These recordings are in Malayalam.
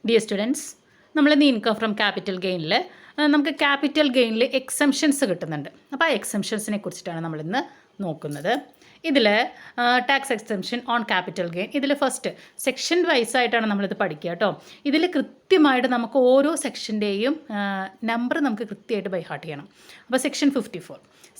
ഡിയർ സ്റ്റുഡൻസ്, നമ്മളിന്ന് ഇൻകം ഫ്രം ക്യാപിറ്റൽ ഗെയിനിൽ നമുക്ക് ക്യാപിറ്റൽ ഗെയിനിൽ എക്സംഷൻസ് കിട്ടുന്നുണ്ട്. അപ്പോൾ ആ എക്സംഷൻസിനെ കുറിച്ചിട്ടാണ് നമ്മളിന്ന് നോക്കുന്നത്. ഇതിൽ tax exemption on capital gain, ഇതിൽ ഫസ്റ്റ് സെക്ഷൻ വൈസ് ആയിട്ടാണ് നമ്മളിത് പഠിക്കുക കേട്ടോ. ഇതിൽ കൃത്യമായിട്ട് നമുക്ക് ഓരോ സെക്ഷൻ്റെയും നമ്പർ നമുക്ക് കൃത്യമായിട്ട് ബൈ ഹാർട്ട് ചെയ്യണം. അപ്പോൾ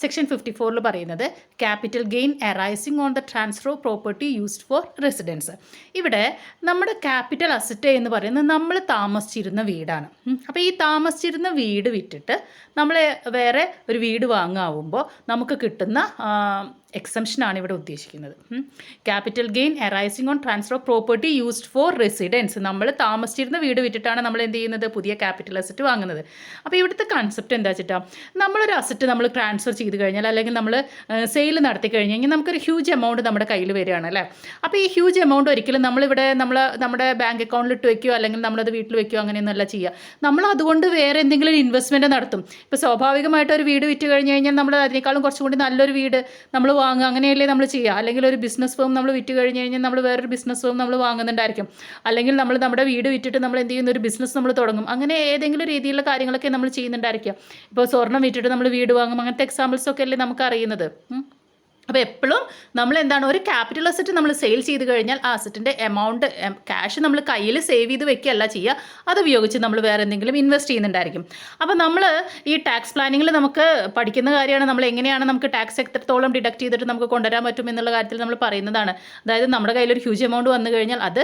സെക്ഷൻ 54 പറയുന്നത് capital gain arising on the transfer of property used for residence. ഇവിടെ നമ്മുടെ ക്യാപിറ്റൽ അസറ്റ് എന്ന് പറയുന്നത് നമ്മൾ താമസിച്ചിരുന്ന വീടാണ്. അപ്പോൾ ഈ താമസിച്ചിരുന്ന വീട് വിറ്റിട്ട് നമ്മൾ വേറെ ഒരു വീട് വാങ്ങാവുമ്പോൾ നമുക്ക് കിട്ടുന്ന എക്സംഷനാണ് ഇവിടെ ഉദ്ദേശിക്കുന്നത്. Capital gain arising on transfer of property used for residence. നമ്മൾ താമസിച്ചിരുന്ന വീട് വിറ്റിട്ടാണ് നമ്മൾ എന്ത് ചെയ്യുന്നത്, പുതിയ ക്യാപിറ്റൽ അസറ്റ് വാങ്ങുന്നത്. അപ്പോൾ ഇവിടുത്തെ കൺസെപ്റ്റ് എന്താ വെച്ചിട്ടാണ്, നമ്മളൊരു അസറ്റ് നമ്മൾ ട്രാൻസ്ഫർ ചെയ്ത് കഴിഞ്ഞാൽ അല്ലെങ്കിൽ നമ്മൾ സെയിൽ നടത്തി കഴിഞ്ഞ് കഴിഞ്ഞാൽ നമുക്കൊരു ഹ്യൂജ് എമൗണ്ട് നമ്മുടെ കയ്യിൽ വരികയാണ് അല്ലേ. അപ്പോൾ ഈ ഹ്യൂജ് എമൗണ്ട് ഒരിക്കലും നമ്മളിവിടെ നമ്മുടെ ബാങ്ക് അക്കൗണ്ടിൽ ഇട്ട് വയ്ക്കുകയോ അല്ലെങ്കിൽ നമ്മളത് വീട്ടിൽ വയ്ക്കുകയോ അങ്ങനെയൊന്നുമല്ല ചെയ്യുക. നമ്മൾ അതുകൊണ്ട് വേറെ എന്തെങ്കിലും ഒരു ഇൻവെസ്റ്റ്മെൻറ്റ് നടത്തും. ഇപ്പോൾ സ്വാഭാവികമായിട്ട് ഒരു വീട് വിറ്റ് കഴിഞ്ഞ് കഴിഞ്ഞാൽ നമ്മൾ അതിനേക്കാളും കുറച്ചും കൂടി നല്ലൊരു വീട് നമ്മൾ വാങ്ങുക, അങ്ങനെയല്ലേ നമ്മൾ ചെയ്യുക. അല്ലെങ്കിൽ ഒരു ബിസിനസ് ഫേം നമ്മൾ വിറ്റ് കഴിഞ്ഞ് കഴിഞ്ഞാൽ നമ്മൾ വേറൊരു ബിസിനസ് ഫേം നമ്മൾ വാങ്ങുന്നുണ്ടായിരിക്കും. അല്ലെങ്കിൽ നമ്മൾ നമ്മുടെ വീട് വിറ്റിട്ട് നമ്മൾ എന്ത് ചെയ്യുന്ന ഒരു ബിസിനസ് നമ്മൾ തുടങ്ങും. അങ്ങനെ ഏതെങ്കിലും രീതിയിലുള്ള കാര്യങ്ങളൊക്കെ നമ്മൾ ചെയ്യുന്നുണ്ടായിരിക്കും. ഇപ്പോൾ സ്വർണ്ണം വിറ്റിട്ട് നമ്മൾ വീട് വാങ്ങും. അങ്ങനത്തെ എക്സാമ്പിൾസൊക്കെ അല്ലേ നമുക്ക് അറിയുന്നത്. അപ്പോൾ എപ്പോഴും നമ്മൾ എന്താണ്, ഒരു ക്യാപിറ്റൽ അസറ്റ് നമ്മൾ സെയിൽ ചെയ്ത് കഴിഞ്ഞാൽ ആ അസറ്റിൻ്റെ എമൗണ്ട് ക്യാഷ് നമ്മൾ കയ്യിൽ സേവ് ചെയ്ത് വെക്കുകയല്ല ചെയ്യുക, അത് ഉപയോഗിച്ച് നമ്മൾ വേറെ എന്തെങ്കിലും ഇൻവെസ്റ്റ് ചെയ്യുന്നുണ്ടായിരിക്കും. അപ്പോൾ നമ്മൾ ഈ ടാക്സ് പ്ലാനിങ്ങിൽ നമുക്ക് പഠിക്കുന്ന കാര്യമാണ്, നമ്മൾ എങ്ങനെയാണ് നമുക്ക് ടാക്സ് എത്രത്തോളം ഡിഡക്റ്റ് ചെയ്തിട്ട് നമുക്ക് കൊണ്ടുവരാൻ പറ്റും എന്നുള്ള കാര്യത്തിൽ നമ്മൾ പറയുന്നതാണ്. അതായത് നമ്മുടെ കയ്യിലൊരു ഹ്യൂജ് എമൗണ്ട് വന്നു കഴിഞ്ഞാൽ അത്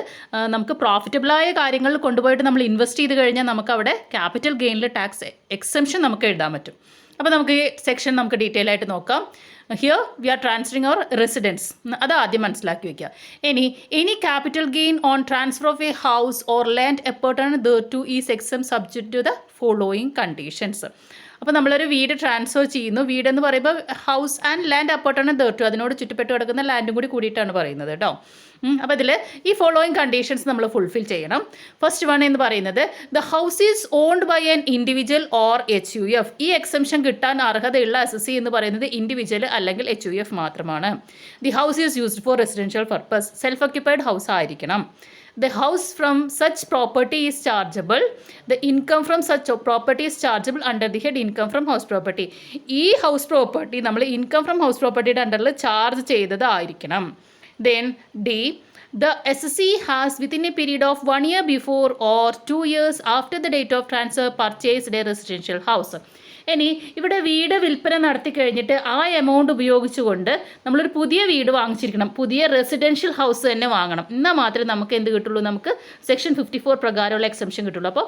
നമുക്ക് പ്രോഫിറ്റബിളായ കാര്യങ്ങളിൽ കൊണ്ടുപോയിട്ട് നമ്മൾ ഇൻവെസ്റ്റ് ചെയ്ത് കഴിഞ്ഞാൽ നമുക്ക് അവിടെ ക്യാപിറ്റൽ ഗെയിനിൽ ടാക്സ് എക്സംഷൻ നമുക്ക് എഴുതാൻ പറ്റും. അപ്പോൾ നമുക്ക് ഈ സെക്ഷൻ നമുക്ക് ഡീറ്റെയിൽ ആയിട്ട് നോക്കാം. Here we are transferring our residence, അത് ആദ്യം മനസ്സിലാക്കി വയ്ക്കുക. Any capital gain on transfer of a house or land appurtenant thereto is exempt subject to the following conditions. അപ്പോൾ നമ്മളൊരു വീട് ട്രാൻസ്ഫർ ചെയ്യുന്നു. വീടെന്ന് പറയുമ്പോൾ house and land appurtenant thereto, അതിനോട് ചുറ്റുപെട്ട് കിടക്കുന്ന ലാൻഡും കൂടിയിട്ടാണ് പറയുന്നത് കേട്ടോ. അപ്പോൾ ഇതിൽ ഈ ഫോളോയിങ് കണ്ടീഷൻസ് നമ്മൾ ഫുൾഫിൽ ചെയ്യണം. ഫസ്റ്റ് വൺ എന്ന് പറയുന്നത് the house is owned by an individual or HUF. ഈ എക്സംഷൻ കിട്ടാൻ അർഹതയുള്ള SSC എന്ന് പറയുന്നത് ഇൻഡിവിജ്വൽ അല്ലെങ്കിൽ HUF മാത്രമാണ്. The house is used for residential purpose, self occupied house ആയിരിക്കണം. The house from such property is chargeable. The income from such property is chargeable under the head income from house property. ഈ ഹൗസ് പ്രോപ്പർട്ടി നമ്മൾ ഇൻകം ഫ്രം ഹൗസ് പ്രോപ്പർട്ടിയുടെ അണ്ടറിൽ charge ചെയ്തതായിരിക്കണം. Then D, the SSC has within a period of 1 year before or 2 years after the date of transfer purchased a residential house. ഇവിടെ വീട് വിൽപ്പന നടത്തി കഴിഞ്ഞിട്ട് ആ എമൗണ്ട് ഉപയോഗിച്ചുകൊണ്ട് നമ്മളൊരു പുതിയ വീട് വാങ്ങിച്ചിരിക്കണം. പുതിയ റെസിഡൻഷ്യൽ ഹൗസ് തന്നെ വാങ്ങണം. എന്നാൽ മാത്രമേ നമുക്ക് എന്ത് കിട്ടുള്ളൂ, നമുക്ക് സെക്ഷൻ 54 പ്രകാരമുള്ള എക്സംഷൻ കിട്ടുള്ളൂ. അപ്പോൾ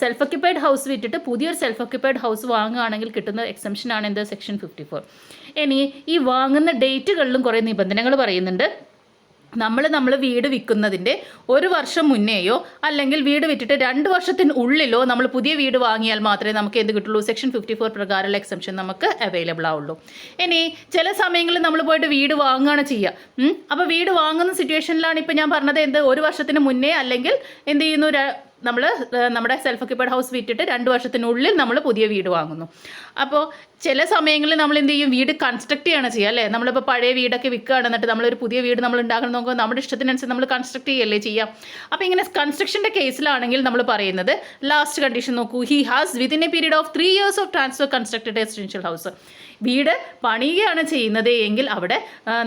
സെൽഫ് ഓക്യുപ്പൈഡ് ഹൗസ് വിറ്റിട്ട് പുതിയൊരു സെൽഫ് ഓക്യുപ്പൈഡ് ഹൗസ് വാങ്ങുകയാണെങ്കിൽ കിട്ടുന്ന എക്സംഷനാണ് എന്ത്, സെക്ഷൻ 54. ഈ വാങ്ങുന്ന ഡേറ്റുകളിലും കുറേ നിബന്ധനകൾ പറയുന്നുണ്ട്. നമ്മൾ വീട് വിൽക്കുന്നതിൻ്റെ 1 വർഷം മുന്നേയോ അല്ലെങ്കിൽ വീട് വിറ്റിട്ട് 2 വർഷത്തിനുള്ളിലോ നമ്മൾ പുതിയ വീട് വാങ്ങിയാൽ മാത്രമേ നമുക്ക് എന്ത് കിട്ടുള്ളൂ, സെക്ഷൻ 54 പ്രകാരമുള്ള എക്സംഷൻ നമുക്ക് അവൈലബിൾ ആവുള്ളൂ. ചില സമയങ്ങളിൽ നമ്മൾ പോയിട്ട് വീട് വാങ്ങുകയാണ് ചെയ്യുക. അപ്പോൾ വീട് വാങ്ങുന്ന സിറ്റുവേഷനിലാണ് ഇപ്പോൾ ഞാൻ പറഞ്ഞത്, 1 വർഷത്തിന് മുന്നേ അല്ലെങ്കിൽ എന്ത് ചെയ്യുന്നു, നമ്മുടെ സെൽഫ് ഓക്യുപ്പൈഡ് ഹൗസ് വിറ്റിട്ട് 2 വർഷത്തിനുള്ളിൽ നമ്മൾ പുതിയ വീട് വാങ്ങുന്നു. അപ്പോൾ ചില സമയങ്ങളിൽ നമ്മൾ എന്ത് ചെയ്യും, വീട് കൺസ്ട്രക്ട് ചെയ്യാണ് ചെയ്യുക അല്ലേ. നമ്മളിപ്പോൾ പഴയ വീടൊക്കെ വിൽക്കുകയാണ്, എന്നിട്ട് നമ്മളൊരു പുതിയ വീട് നമ്മൾ ഉണ്ടാക്കണം നോക്കുക, നമ്മുടെ ഇഷ്ടത്തിനനുസരിച്ച് നമ്മൾ കൺസ്ട്രക്ട് ചെയ്യല്ലേ ചെയ്യാം. അപ്പോൾ ഇങ്ങനെ കൺസ്ട്രക്ഷൻ്റെ കേസിലാണെങ്കിൽ നമ്മൾ പറയുന്നത് ലാസ്റ്റ് കണ്ടീഷൻ നോക്കൂ, he has within A period of 3 years of transfer constructed residential house. വീട് പണിയുകയാണ് ചെയ്യുന്നത് എങ്കിൽ അവിടെ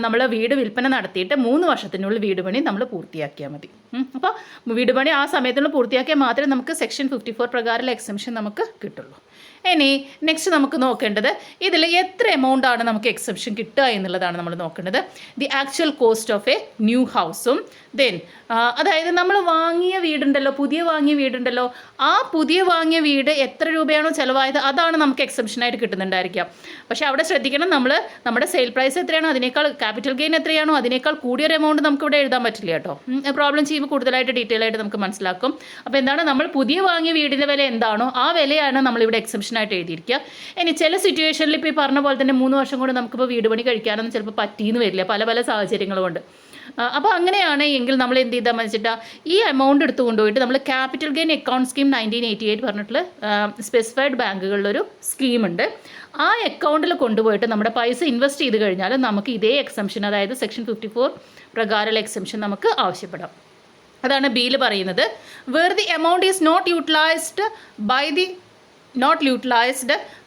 നമ്മൾ വീട് വിൽപ്പന നടത്തിയിട്ട് 3 വർഷത്തിനുള്ളിൽ വീട് പണി നമ്മൾ പൂർത്തിയാക്കിയാൽ മതി. അപ്പോൾ വീട് പണി ആ സമയത്തുള്ള പൂർത്തിയാക്കിയാൽ മാത്രമേ നമുക്ക് സെക്ഷൻ 54 പ്രകാരമുള്ള എക്സംഷൻ നമുക്ക് കിട്ടുള്ളൂ. നെക്സ്റ്റ് നമുക്ക് നോക്കേണ്ടത് ഇതിൽ എത്ര എമൗണ്ട് ആണ് നമുക്ക് എക്സംഷൻ കിട്ടുക എന്നുള്ളതാണ് നമ്മൾ നോക്കേണ്ടത്. The actual cost of a new ഹൗസും ദെൻ അതായത് നമ്മൾ വാങ്ങിയ വീടുണ്ടല്ലോ, പുതിയ വാങ്ങിയ വീടുണ്ടല്ലോ, ആ പുതിയ വാങ്ങിയ വീട് എത്ര രൂപയാണോ ചിലവായത് അതാണ് നമുക്ക് എക്സംഷനായിട്ട് കിട്ടുന്നുണ്ടായിരിക്കുക. പക്ഷേ അവിടെ ശ്രദ്ധിക്കണം, നമ്മുടെ സെയിൽ പ്രൈസ് എത്രയാണോ അതിനേക്കാൾ ക്യാപിറ്റൽ ഗെയിൻ എത്രയാണോ അതിനേക്കാൾ കൂടിയൊരു എമൗണ്ട് നമുക്ക് ഇവിടെ എഴുതാൻ പറ്റില്ല കേട്ടോ. പ്രോബ്ലം ചെയ്യുമ്പോൾ കൂടുതലായിട്ട് ഡീറ്റെയിൽ ആയിട്ട് നമുക്ക് മനസ്സിലാക്കും. അപ്പോൾ എന്താണ്, നമ്മൾ പുതിയ വാങ്ങിയ വീടിൻ്റെ വില എന്താണോ ആ വിലയാണ് നമ്മളിവിടെ എക്സംഷനായിട്ട് എഴുതിയിരിക്കുക. ചില സിറ്റുവേഷനിൽ ഇപ്പോൾ ഈ പറഞ്ഞ പോലെ തന്നെ 3 വർഷം കൊണ്ട് നമുക്കിപ്പോൾ വീട് പണി കഴിക്കാനൊന്നും ചിലപ്പോൾ പറ്റിയെന്ന് വരില്ല, പല സാഹചര്യങ്ങൾ കൊണ്ട്. അപ്പോൾ അങ്ങനെയാണ് എങ്കിൽ നമ്മൾ എന്ത് ചെയ്താൽ വെച്ചിട്ടാൽ ഈ എമൗണ്ട് എടുത്ത് കൊണ്ടുപോയിട്ട് നമ്മൾ ക്യാപിറ്റൽ ഗെയിൻ അക്കൗണ്ട് സ്കീം 1988 പറഞ്ഞിട്ടുള്ള സ്പെസിഫൈഡ് ബാങ്കുകളിലൊരു സ്കീമുണ്ട്. ആ അക്കൗണ്ടിൽ കൊണ്ടുപോയിട്ട് നമ്മുടെ പൈസ ഇൻവെസ്റ്റ് ചെയ്ത് കഴിഞ്ഞാൽ നമുക്ക് ഇതേ എക്സംഷൻ, അതായത് സെക്ഷൻ 54 പ്രകാരമുള്ള എക്സംഷൻ നമുക്ക് ആവശ്യപ്പെടാം. അതാണ് ബിയിൽ പറയുന്നത്. Where the amount is not utilised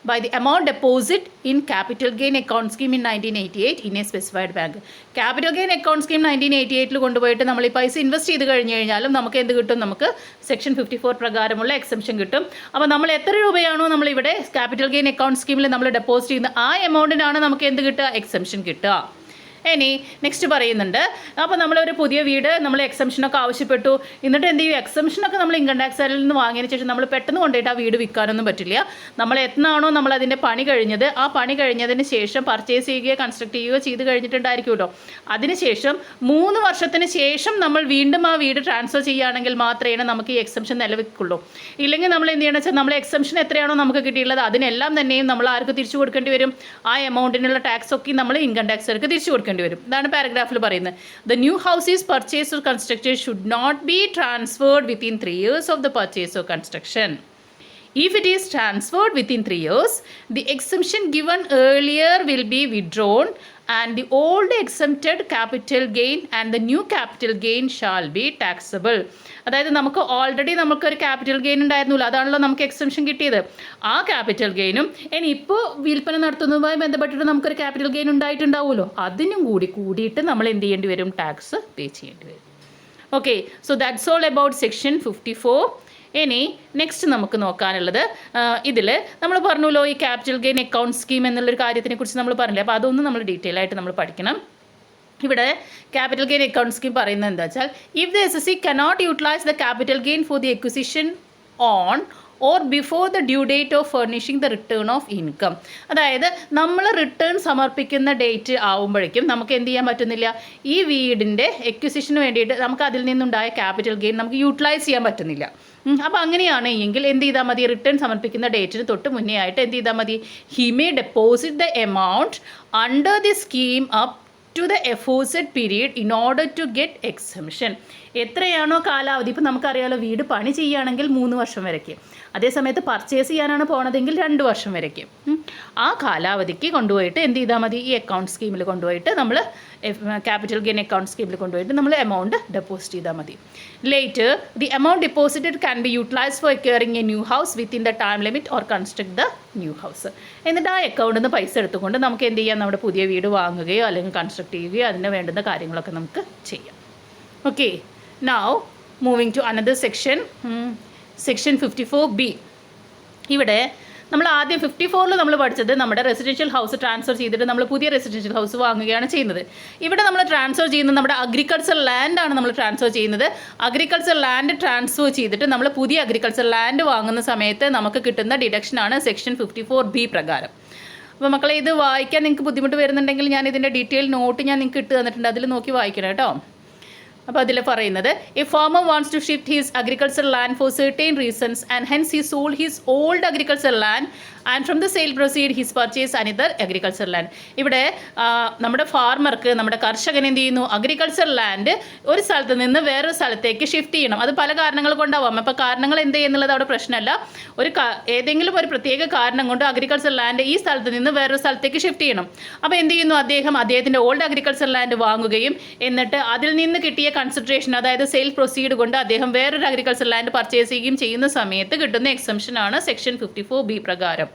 by the amount deposit in capital gain account scheme in 1988 in a specified bank. Capital gain account scheme 1988 കൊണ്ടുപോയിട്ട് നമ്മൾ ഈ പൈസ ഇൻവെസ്റ്റ് ചെയ്ത് കഴിഞ്ഞ് കഴിഞ്ഞാലും നമുക്ക് എന്ത് കിട്ടും? നമുക്ക് സെക്ഷൻ 54 പ്രകാരമുള്ള എക്സംഷൻ കിട്ടും. അപ്പോൾ നമ്മൾ എത്ര രൂപയാണോ നമ്മളിവിടെ ക്യാപിറ്റൽ ഗെയിൻ അക്കൗണ്ട് സ്കീമിൽ നമ്മൾ ഡെപ്പോസിറ്റ് ചെയ്യുന്ന ആ എമൗണ്ടിനാണ് നമുക്ക് എന്ത് കിട്ടുക? എക്സംഷൻ കിട്ടുക. ഇനി നെക്സ്റ്റ് പറയുന്നുണ്ട്, അപ്പോൾ നമ്മളൊരു പുതിയ വീട് നമ്മൾ എക്സംഷനൊക്കെ ആവശ്യപ്പെട്ടു. എന്നിട്ട് എന്ത് ചെയ്യും? എക്സംഷനൊക്കെ നമ്മൾ ഇൻകം ടാക്സ് ആരിൽ നിന്ന് വാങ്ങിയതിന് ശേഷം നമ്മൾ പെട്ടെന്ന് കൊണ്ടുപോയിട്ട് ആ വീട് വിൽക്കാനൊന്നും പറ്റില്ല. നമ്മൾ എന്നാണോ നമ്മൾ അതിൻ്റെ പണി കഴിഞ്ഞത്, ആ പണി കഴിഞ്ഞതിന് ശേഷം പർച്ചേസ് ചെയ്യുകയോ കൺസ്ട്രക്ട് ചെയ്യുകയോ ചെയ്ത് കഴിഞ്ഞിട്ടുണ്ടായിരിക്കും കേട്ടോ. അതിനുശേഷം 3 വർഷത്തിന് ശേഷം നമ്മൾ വീണ്ടും ആ വീട് ട്രാൻസ്ഫർ ചെയ്യുകയാണെങ്കിൽ മാത്രമേ നമുക്ക് ഈ എക്സംഷൻ നിലവിൽക്കുള്ളൂ. ഇല്ലെങ്കിൽ നമ്മൾ എന്ത് ചെയ്യണമെന്ന് വെച്ചാൽ നമ്മൾ എക്സംഷൻ എത്രയാണോ നമുക്ക് കിട്ടിയുള്ളത് അതിനെല്ലാം തന്നെയും നമ്മൾ ആർക്ക് തിരിച്ചു കൊടുക്കേണ്ടി വരും? ആ എമൗണ്ടിനുള്ള ടാക്സ് ഒക്കെ നമ്മൾ ഇൻകം ടാക്സർക്ക് തിരിച്ചു കൊടുക്കേണ്ടി വരും. ഇതാണ് പാരഗ്രാഫിൽ പറയുന്നത്. The new house is purchased or constructed should not be transferred within 3 years of the purchase or construction. If it is transferred within 3 years, the exemption given earlier will be withdrawn and the old exempted capital gain and the new capital gain shall be taxable. അതായത് നമുക്ക് ഓൾറെഡി നമുക്കൊരു ക്യാപിറ്റൽ ഗെയിൻ ഉണ്ടായിരുന്നില്ല, അതാണല്ലോ നമുക്ക് എക്സംഷൻ കിട്ടിയത്. ആ ക്യാപിറ്റൽ ഗെയിനും ഇനി ഇപ്പോൾ വിൽപ്പന നടത്തുന്നതുമായി ബന്ധപ്പെട്ടിട്ട് നമുക്കൊരു ക്യാപിറ്റൽ ഗെയിൻ ഉണ്ടായിട്ടുണ്ടാവുമല്ലോ, അതിനും കൂടിയിട്ട് നമ്മൾ എന്ത് ചെയ്യേണ്ടി വരും? ടാക്സ് പേ ചെയ്യേണ്ടി വരും. Okay, so that's all about section 54. ഇനി നെക്സ്റ്റ് നമുക്ക് നോക്കാനുള്ളത്, ഇതിൽ നമ്മൾ പറഞ്ഞല്ലോ ഈ ക്യാപിറ്റൽ ഗെയിൻ അക്കൗണ്ട് സ്കീം എന്നുള്ളൊരു കാര്യത്തിനെ കുറിച്ച് നമ്മൾ പറഞ്ഞില്ലേ. അപ്പോൾ അതൊന്നും നമ്മൾ ഡീറ്റെയിൽ ആയിട്ട് നമ്മൾ പഠിക്കണം. ഇവിടെ ക്യാപിറ്റൽ ഗെയിൻ അക്കൗണ്ട് സ്കീം പറയുന്നത് എന്താ വെച്ചാൽ, if the S S C cannot utilise the capital gain for the acquisition on or before the due date of furnishing the return of income. അതായത് നമ്മൾ റിട്ടേൺ സമർപ്പിക്കുന്ന ഡേറ്റ് ആവുമ്പോഴേക്കും നമുക്ക് എന്ത് ചെയ്യാൻ പറ്റുന്നില്ല? ഈ വീടിൻ്റെ എക്വിസിഷന് വേണ്ടിയിട്ട് നമുക്ക് അതിൽ നിന്നുണ്ടായ ക്യാപിറ്റൽ ഗെയിൻ നമുക്ക് യൂട്ടിലൈസ് ചെയ്യാൻ പറ്റുന്നില്ല. അപ്പോൾ അങ്ങനെയാണ് എങ്കിൽ എന്ത് ചെയ്താൽ മതി? റിട്ടേൺ സമർപ്പിക്കുന്ന ഡേറ്റിന് തൊട്ട് മുന്നേ ആയിട്ട് എന്ത് ചെയ്താൽ മതി? He may deposit the amount under the scheme up to the aforesaid period in order to get exemption. എത്രയാണോ കാലാവധി, ഇപ്പം നമുക്കറിയാലോ വീട് പണി ചെയ്യുകയാണെങ്കിൽ 3 വർഷം വരയ്ക്ക്, അതേസമയത്ത് പർച്ചേസ് ചെയ്യാനാണ് പോണതെങ്കിൽ 2 വർഷം വരയ്ക്ക്. ആ കാലാവധിക്ക് കൊണ്ടുപോയിട്ട് എന്ത് ചെയ്താൽ മതി? ഈ അക്കൗണ്ട് സ്കീമിൽ കൊണ്ടുപോയിട്ട് നമ്മൾ ക്യാപിറ്റൽ ഗെയിൻ അക്കൗണ്ട് സ്കീമിൽ കൊണ്ടുപോയിട്ട് നമ്മൾ എമൗണ്ട് ഡെപ്പോസിറ്റ് ചെയ്താൽ മതി. Later the amount deposited can be utilise for acquiring a new house within the time limit or construct the new house. എന്നിട്ട് ആ അക്കൗണ്ടിൽ നിന്ന് പൈസ എടുത്തുകൊണ്ട് നമുക്ക് എന്ത് ചെയ്യാം? നമ്മുടെ പുതിയ വീട് വാങ്ങുകയോ അല്ലെങ്കിൽ കൺസ്ട്രക്ട് ചെയ്യുകയോ അതിന് വേണ്ടുന്ന കാര്യങ്ങളൊക്കെ നമുക്ക് ചെയ്യാം. Okay, now moving to another section, section 54B. ഇവിടെ നമ്മൾ ആദ്യം 54-ൽ നമ്മൾ പഠിച്ചത് നമ്മുടെ റെസിഡൻഷ്യൽ ഹൗസ് ട്രാൻസ്ഫർ ചെയ്തിട്ട് നമ്മൾ പുതിയ റെസിഡൻഷ്യൽ ഹൗസ് വാങ്ങുകയാണ് ചെയ്യുന്നത്. ഇവിടെ നമ്മൾ ട്രാൻസ്ഫർ ചെയ്യുന്നത് നമ്മുടെ അഗ്രികൾച്ചർ ലാൻഡാണ് നമ്മൾ ട്രാൻസ്ഫർ ചെയ്യുന്നത്. അഗ്രികൾച്ചർ ലാൻഡ് ട്രാൻസ്ഫർ ചെയ്തിട്ട് നമ്മൾ പുതിയ അഗ്രികൾച്ചർ ലാൻഡ് വാങ്ങുന്ന സമയത്ത് നമുക്ക് കിട്ടുന്ന ഡിഡക്ഷനാണ് സെക്ഷൻ 54B പ്രകാരം. അപ്പോൾ മക്കളെ ഇത് വായിക്കാൻ നിങ്ങൾക്ക് ബുദ്ധിമുട്ട് വരുന്നുണ്ടെങ്കിൽ ഞാൻ ഇതിൻ്റെ ഡീറ്റെയിൽ നോട്ട് ഞാൻ നിങ്ങൾക്ക് ഇട്ട് തന്നിട്ടുണ്ട്, അതിൽ നോക്കി വായിക്കണം കേട്ടോ. അപ്പോൾ അതിൽ പറയുന്നത്, a farmer wants to shift his agriculture land for certain reasons and hence he sold his old agriculture land and from the sale proceed his purchase another agriculture land. ഇവിടെ നമ്മുടെ ഫാർമർക്ക്, നമ്മുടെ കർഷകൻ എന്ത് ചെയ്യുന്നു? അഗ്രികൾച്ചർ ലാൻഡ് ഒരു സ്ഥലത്ത് നിന്ന് വേറൊരു സ്ഥലത്തേക്ക് ഷിഫ്റ്റ് ചെയ്യണം. അത് പല കാരണങ്ങൾ കൊണ്ടാവാം. അപ്പോൾ കാരണങ്ങൾ എന്ത് ചെയ്യുന്നുള്ളത് അവിടെ പ്രശ്നമല്ല. ഏതെങ്കിലും ഒരു പ്രത്യേക കാരണം കൊണ്ട് അഗ്രികൾച്ചർ ലാൻഡ് ഈ സ്ഥലത്ത് നിന്ന് വേറൊരു സ്ഥലത്തേക്ക് ഷിഫ്റ്റ് ചെയ്യണം. അപ്പോൾ എന്ത് ചെയ്യുന്നു? അദ്ദേഹത്തിൻ്റെ ഓൾഡ് അഗ്രികൾച്ചർ ലാൻഡ് വാങ്ങുകയും എന്നിട്ട് അതിൽ നിന്ന് കിട്ടിയ കൺസിഡറേഷൻ, അതായത് സെയിൽ പ്രൊസീഡ് കൊണ്ട് അദ്ദേഹം വേറൊരു അഗ്രികൾച്ചർ ലാൻഡ് പർച്ചേസ് ചെയ്യുകയും ചെയ്യുന്ന സമയത്ത് കിട്ടുന്ന എക്സംഷനാണ് സെക്ഷൻ 54B പ്രകാരം.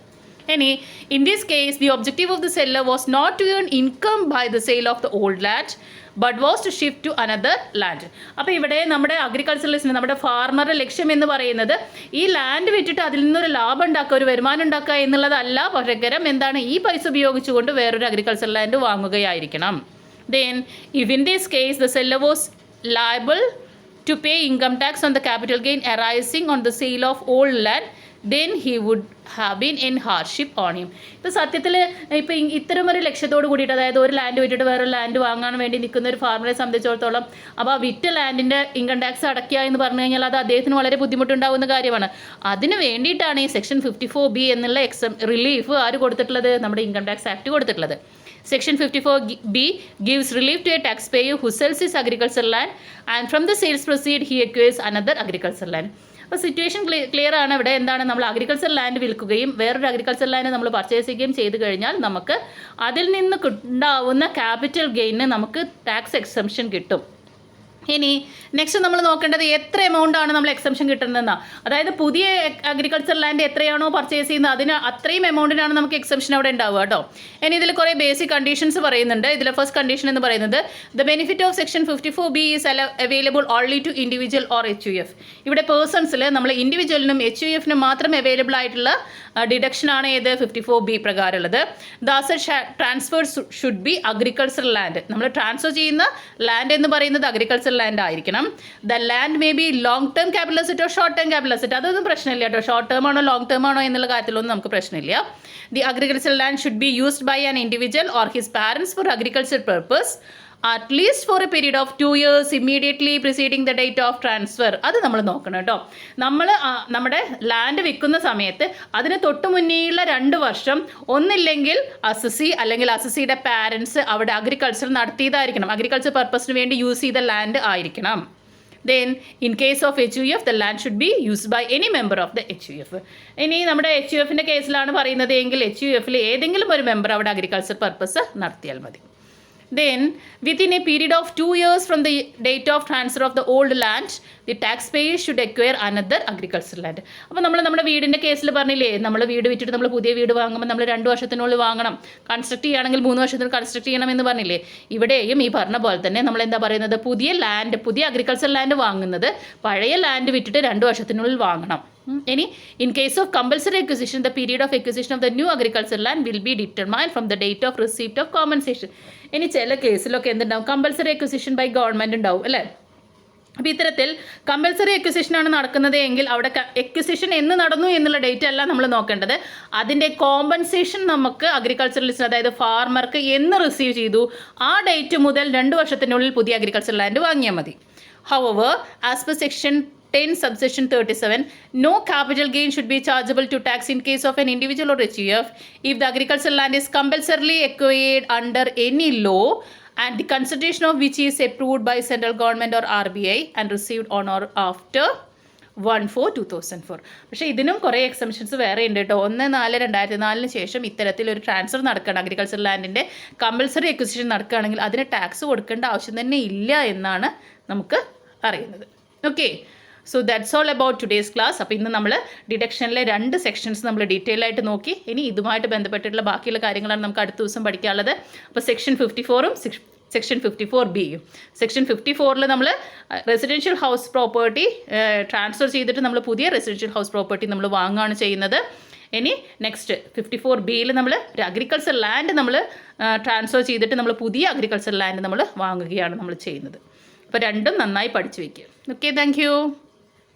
ഇനി in this case the objective of the seller was not to earn income by the sale of the old land but was to shift to another land. അപ്പോൾ ഇവിടെ നമ്മുടെ അഗ്രികൾച്ചറലിസ്റ്റിന്, നമ്മുടെ ഫാർമറുടെ ലക്ഷ്യം എന്ന് പറയുന്നത് ഈ ലാൻഡ് വിറ്റിട്ട് അതിൽ നിന്നൊരു ലാഭം ഉണ്ടാക്കുക, ഒരു വരുമാനം ഉണ്ടാക്കുക എന്നുള്ളതല്ല. പകരം എന്താണ്? ഈ പൈസ ഉപയോഗിച്ചുകൊണ്ട് വേറൊരു അഗ്രികൾച്ചർ ലാൻഡ് വാങ്ങുകയായിരിക്കണം. Then if in this case the seller was liable to pay income tax on the capital gain arising on the sale of old land, then he would have been in hardship on him. ഇപ്പോൾ സത്യത്തിൽ ഇപ്പോൾ ഇത്തരം ഒരു ലക്ഷ്യത്തോട് കൂടിയിട്ട്, അതായത് ഒരു ലാൻഡ് വിറ്റിട്ട് വേറൊരു ലാൻഡ് വാങ്ങാൻ വേണ്ടി നിൽക്കുന്ന ഒരു ഫാർമറെ സംബന്ധിച്ചിടത്തോളം അപ്പോൾ ആ വിറ്റ ലാൻഡിൻ്റെ ഇൻകം ടാക്സ് അടയ്ക്കുക എന്ന് പറഞ്ഞു കഴിഞ്ഞാൽ അത് അദ്ദേഹത്തിന് വളരെ ബുദ്ധിമുട്ടുണ്ടാകുന്ന കാര്യമാണ്. അതിന് വേണ്ടിയിട്ടാണ് ഈ സെക്ഷൻ 54B എന്നുള്ള റിലീഫ് ആര് കൊടുത്തിട്ടുള്ളത്? നമ്മുടെ ഇൻകം ടാക്സ് ആക്ട് കൊടുത്തിട്ടുള്ളത്. Section 54B gives relief to a taxpayer who sells his agricultural land and from the sales proceed he acquires another agricultural land. അപ്പോൾ സിറ്റുവേഷൻ ക്ലിയർ ആണ്. ഇവിടെ എന്താണ്? നമ്മൾ അഗ്രികൾച്ചർ ലാൻഡ് വിൽക്കുകയും വേറൊരു അഗ്രികൾച്ചർ ലാൻഡ് നമ്മൾ പർച്ചേസ് ചെയ്യുകയും ചെയ്ത് കഴിഞ്ഞാൽ നമുക്ക് അതിൽ നിന്ന് ഉണ്ടാവുന്ന ക്യാപിറ്റൽ ഗെയിന് നമുക്ക് ടാക്സ് എക്സംഷൻ കിട്ടും. ഇനി നെക്സ്റ്റ് നമ്മൾ നോക്കേണ്ടത് എത്ര എമൗണ്ട് ആണ് നമ്മൾ എക്സംഷൻ കിട്ടുന്നതെന്നാണ്. അതായത് പുതിയ അഗ്രികൾച്ചർ ലാൻഡ് എത്രയാണോ പർച്ചേസ് ചെയ്യുന്നത് അതിന് അത്രയും എമൗണ്ടിനാണ് നമുക്ക് എക്സംഷൻ അവിടെ ഉണ്ടാവുക കേട്ടോ. ഇനി ഇതിൽ കുറേ ബേസിക് കണ്ടീഷൻസ് പറയുന്നുണ്ട്. ഇതിൽ ഫസ്റ്റ് കണ്ടീഷൻ എന്ന് പറയുന്നത് the benefit of section 54B is available only to individual or HUF. ഇവിടെ പേഴ്സൺസിൽ നമ്മൾ ഇൻഡിവിജ്വലിനും HUFനും മാത്രം അവൈലബിൾ ആയിട്ടുള്ള ഡിഡക്ഷനാണ് ഏത് 54B പ്രകാരമുള്ളത്. The asset transfer should be agriculture land. നമ്മൾ ട്രാൻസ്ഫർ ചെയ്യുന്ന ലാൻഡ് എന്ന് പറയുന്നത് അഗ്രികൾച്ചർ ലാൻഡ് ആയിരിക്കണം. The land may be long term capital അസറ്റോ ഷോർട്ട് ടേം ക്യാപിറ്റൽ അസറ്റ്, അതൊന്നും പ്രശ്നമില്ല കേട്ടോ. ഷോർട്ട് ടേം ആണോ ലോങ് ടേം ആണോ എന്നുള്ള കാര്യത്തിലൊന്നും നമുക്ക് പ്രശ്നമില്ല. The agriculture land should be used by an individual or his parents for agriculture purpose at least for a period of 2 years immediately preceding the date of transfer. അത് നമ്മൾ നോക്കണം കേട്ടോ. നമ്മൾ നമ്മുടെ ലാൻഡ് വിൽക്കുന്ന സമയത്ത് അതിന് തൊട്ട് മുന്നേയുള്ള 2 വർഷം ഒന്നില്ലെങ്കിൽ അസസി അല്ലെങ്കിൽ അസസിയുടെ പാരൻസ് അവിടെ അഗ്രികൾച്ചർ നടത്തിയതായിരിക്കണം. അഗ്രികൾച്ചർ പർപ്പസിന് വേണ്ടി യൂസ് ചെയ്ത ലാൻഡ് ആയിരിക്കണം. Then in case of HUF the land should be used by any member of the HUF. ഇനി നമ്മുടെ HUFൻ്റെ കേസിലാണ് പറയുന്നത് എങ്കിൽ HUFിൽ ഏതെങ്കിലും ഒരു മെമ്പർ അവിടെ അഗ്രികൾച്ചർ പർപ്പസ് നടത്തിയാൽ മതി. Then within a period of 2 years from the date of transfer of the old land the taxpayer should acquire another agricultural land. അപ്പോൾ നമ്മൾ നമ്മുടെ വീടിൻ്റെ കേസിൽ പറഞ്ഞില്ലേ, നമ്മൾ വീട് വിറ്റിട്ട് നമ്മൾ പുതിയ വീട് വാങ്ങുമ്പോൾ നമ്മൾ 2 വർഷത്തിനുള്ളിൽ വാങ്ങണം, കൺസ്ട്രക്ട് ചെയ്യുകയാണെങ്കിൽ 3 വർഷത്തിൽ കൺസ്ട്രക്ട് ചെയ്യണം എന്ന് പറഞ്ഞില്ലേ. ഇവിടെയും ഈ പറഞ്ഞ പോലെ തന്നെ നമ്മൾ എന്താ പറയുന്നത്, പുതിയ അഗ്രികൾച്ചർ ലാൻഡ് വാങ്ങുന്നത് പഴയ ലാൻഡ് വിറ്റിട്ട് 2 വർഷത്തിനുള്ളിൽ വാങ്ങണം. ഇനി in case of compulsory acquisition the period of acquisition of the new agriculture land will be determined from the date of receipt of compensation. ഇനി ചില കേസിലൊക്കെ എന്തുണ്ടാവും, കമ്പൽസറി അക്വിസിഷൻ ബൈ ഗവൺമെൻറ് ഉണ്ടാവും അല്ലേ. അപ്പോൾ ഇത്തരത്തിൽ കമ്പൽസറി എക്വിസിഷനാണ് നടക്കുന്നത് എങ്കിൽ അവിടെ എക്വിസിഷൻ എന്ന് നടന്നു എന്നുള്ള ഡേറ്റ് അല്ല നമ്മൾ നോക്കേണ്ടത്, അതിൻ്റെ കോമ്പൻസേഷൻ നമുക്ക് അഗ്രികൾച്ചറലിസ്റ്റ് അതായത് ഫാർമർക്ക് എന്ന് റിസീവ് ചെയ്തു ആ ഡേറ്റ് മുതൽ 2 വർഷത്തിനുള്ളിൽ പുതിയ അഗ്രികൾച്ചർ ലാൻഡ് വാങ്ങിയാൽ മതി. However, as per section 10 subsection 37, no capital gain should be chargeable to tax in case of an individual or HUF if the agricultural land is compulsorily acquired under any law and the consideration of which is approved by central government or RBI and received on or after 1/4/2004. പക്ഷേ ഇതിനും കുറേ എക്സംഷൻസ് വേറെ ഉണ്ട് കേട്ടോ. 1/4/2004 ശേഷം ഇത്തരത്തിലൊരു ട്രാൻസ്ഫർ നടക്കുകയാണ്, അഗ്രികൾച്ചർ ലാൻഡിൻ്റെ കമ്പൽസറി എക്വിസിഷൻ നടക്കുകയാണെങ്കിൽ അതിന് ടാക്സ് കൊടുക്കേണ്ട ആവശ്യം തന്നെ ഇല്ല എന്നാണ് നമുക്ക് അറിയുന്നത്. Okay, so that's all about today's class. അപ്പോൾ ഇന്ന് നമ്മൾ ഡിഡക്ഷനിലെ 2 സെക്ഷൻസ് നമ്മൾ ഡീറ്റെയിൽ ആയിട്ട് നോക്കി. ഇനി ഇതുമായിട്ട് ബന്ധപ്പെട്ടിട്ടുള്ള ബാക്കിയുള്ള കാര്യങ്ങളാണ് നമുക്ക് അടുത്ത ദിവസം പഠിക്കാനുള്ളത്. അപ്പോൾ സെക്ഷൻ 54ഉം സെക്ഷൻ 54Bയും. സെക്ഷൻ 54ൽ നമ്മൾ റെസിഡൻഷ്യൽ ഹൗസ് പ്രോപ്പർട്ടി ട്രാൻസ്ഫർ ചെയ്തിട്ട് നമ്മൾ പുതിയ റെസിഡൻഷ്യൽ ഹൗസ് പ്രോപ്പർട്ടി നമ്മൾ വാങ്ങുകയാണ് ചെയ്യുന്നത്. ഇനി നെക്സ്റ്റ് 54Bയിൽ നമ്മൾ ഒരു അഗ്രികൾച്ചർ ലാൻഡ് നമ്മൾ ട്രാൻസ്ഫർ ചെയ്തിട്ട് നമ്മൾ പുതിയ അഗ്രികൾച്ചർ ലാൻഡ് നമ്മൾ വാങ്ങുകയാണ് നമ്മൾ ചെയ്യുന്നത്. അപ്പോൾ രണ്ടും നന്നായി പഠിച്ചു വയ്ക്കുക. Okay, thank you.